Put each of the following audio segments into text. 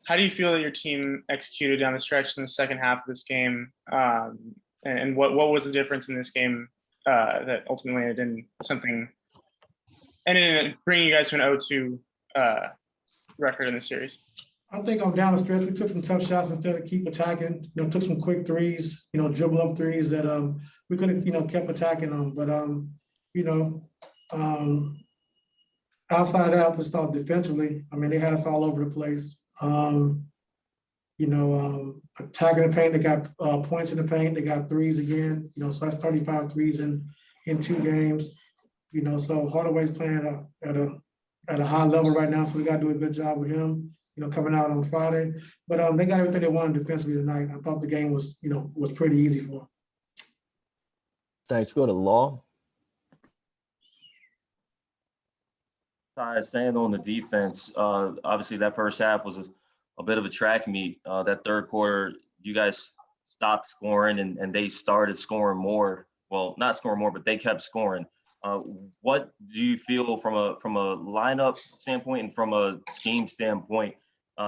how do you feel that your team executed down the stretch in the second half of this game? And what was the difference in this game that ultimately ended in bringing you guys to an 0-2 record in the series? I think on down the stretch, we took some tough shots instead of keep attacking. Took some quick threes, dribble up threes that we could have, kept attacking them. But outside of that, let's talk defensively. I mean, they had us all over the place. Attacking the paint, they got points in the paint, they got threes again. So that's 35 threes in 2 games. So Hardaway's playing at a high level right now, so we got to do a good job with him. Coming out on Friday, but they got everything they wanted defensively tonight. I thought the game was pretty easy for them. Thanks. Go to Law. Staying on the defense, obviously that first half was a bit of a track meet. That third quarter, you guys stopped scoring and they started scoring more. Well, not scoring more, but they kept scoring. What do you feel from a lineup standpoint and from a scheme standpoint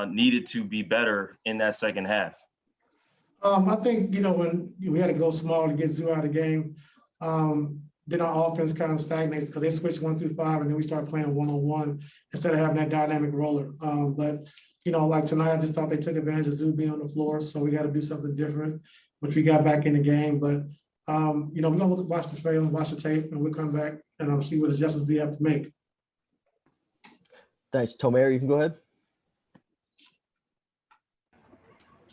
needed to be better in that second half? I think, when we had to go small to get Zoo out of the game, then our offense kind of stagnates because they switched 1 through 5 and then we started playing one-on-one instead of having that dynamic roller. But like tonight, I just thought they took advantage of Zoo being on the floor, so we got to do something different, which we got back in the game. But we're going to watch the film, watch the tape, and we'll come back and see what adjustments we have to make. Thanks. Tomer, you can go ahead.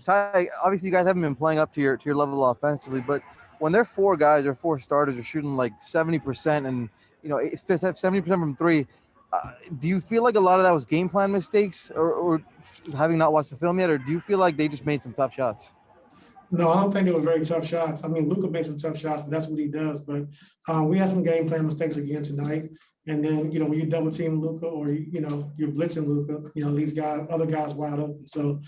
Ty, obviously you guys haven't been playing up to your level offensively, but when their 4 guys or 4 starters are shooting like 70% and, it's 70% from 3, do you feel like a lot of that was game plan mistakes or having not watched the film yet, or do you feel like they just made some tough shots? No, I don't think they were very tough shots. I mean, Luka made some tough shots, but that's what he does. But we had some game plan mistakes again tonight. And then, when you double team Luka or, you're blitzing Luka, leaves other guys wide open. So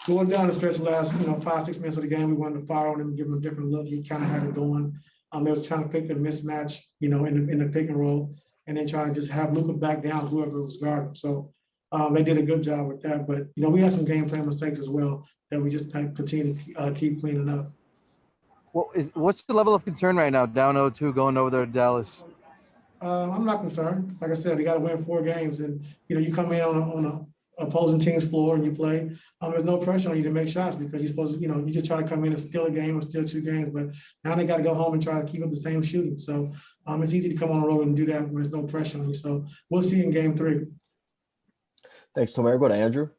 going down the stretch last, 5-6 minutes of the game, we wanted to fire on him and give him a different look. He kind of had it going. They was trying to pick the mismatch, in the pick and roll, and then trying to just have Luka back down whoever was guarding. So they did a good job with that. But, we had some game plan mistakes as well that we just continue to keep cleaning up. What's the level of concern right now, down 0-2, going over there to Dallas? I'm not concerned. Like I said, they got to win 4 games. And, you come in on a opposing team's floor and you play, there's no pressure on you to make shots because you're supposed to, you just try to come in and steal a game or steal 2 games. But now they got to go home and try to keep up the same shooting. So it's easy to come on the road and do that when there's no pressure on you. So we'll see in game 3. Thanks, Tomer. Go to Andrew.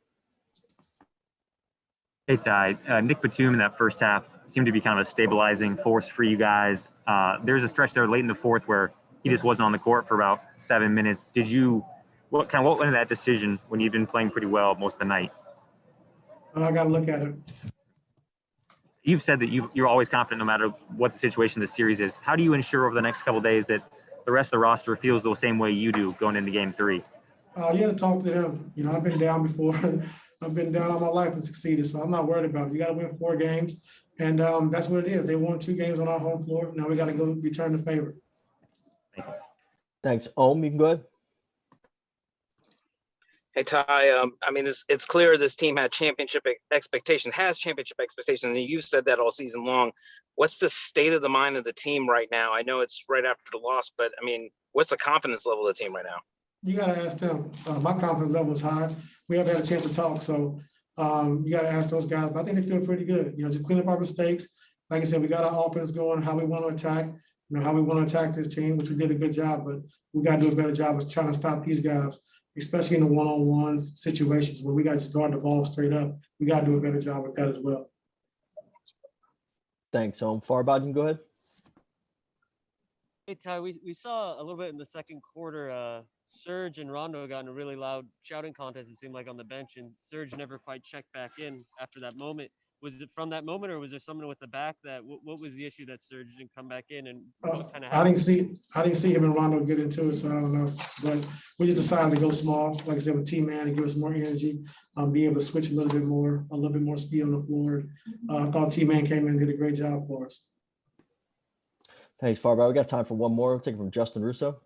Hey, Ty. Nick Batum in that first half seemed to be kind of a stabilizing force for you guys. There's a stretch there late in the fourth where he just wasn't on the court for about 7 minutes. What went into that decision when you've been playing pretty well most of the night? I got to look at it. You've said that you're always confident no matter what the situation of the series is. How do you ensure over the next couple of days that the rest of the roster feels the same way you do going into game 3? You got to talk to them. I've been down before. I've been down all my life and succeeded, so I'm not worried about it. You got to win 4 games, and that's what it is. They won 2 games on our home floor. Now we got to go return the favor. Thanks. Ohm, you can go ahead. Hey, Ty, it's clear this team has championship expectations, and you've said that all season long. What's the state of the mind of the team right now? I know it's right after the loss, but, what's the confidence level of the team right now? You got to ask them. My confidence level is high. We haven't had a chance to talk, so you got to ask those guys. But I think they feel pretty good. Just clean up our mistakes. Like I said, we got our offense going, how we want to attack, how we want to attack this team, which we did a good job, but we got to do a better job of trying to stop these guys, especially in the one-on-one situations where we got to guard the ball straight up. We got to do a better job with that as well. Thanks, Ohm. Farbod, you can go ahead. Hey, Ty, we saw a little bit in the second quarter, Serge and Rondo got in a really loud shouting contest, it seemed like, on the bench, and Serge never quite checked back in after that moment. Was it from that moment, or was there someone with the back that, what was the issue that Serge didn't come back in? And what kind of I didn't see him and Rondo get into it, so I don't know. But we just decided to go small, like I said, with T-Man and give us more energy, be able to switch a little bit more speed on the floor. I thought T-Man came in and did a great job for us. Thanks, Farbod. We got time for one more. We'll take it from Justin Russo.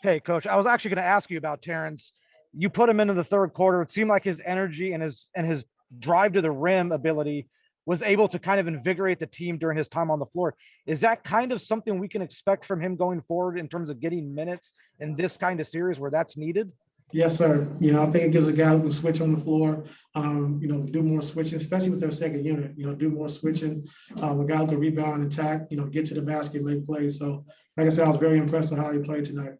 Hey, Coach, I was actually going to ask you about Terrence. You put him into the third quarter. It seemed like his energy and his drive to the rim ability was able to kind of invigorate the team during his time on the floor. Is that kind of something we can expect from him going forward in terms of getting minutes in this kind of series where that's needed? Yes, sir. I think it gives a guy who can switch on the floor, do more switching, especially with their second unit, do more switching. A guy who can rebound and attack, get to the basket, make plays. So, like I said, I was very impressed with how he played tonight.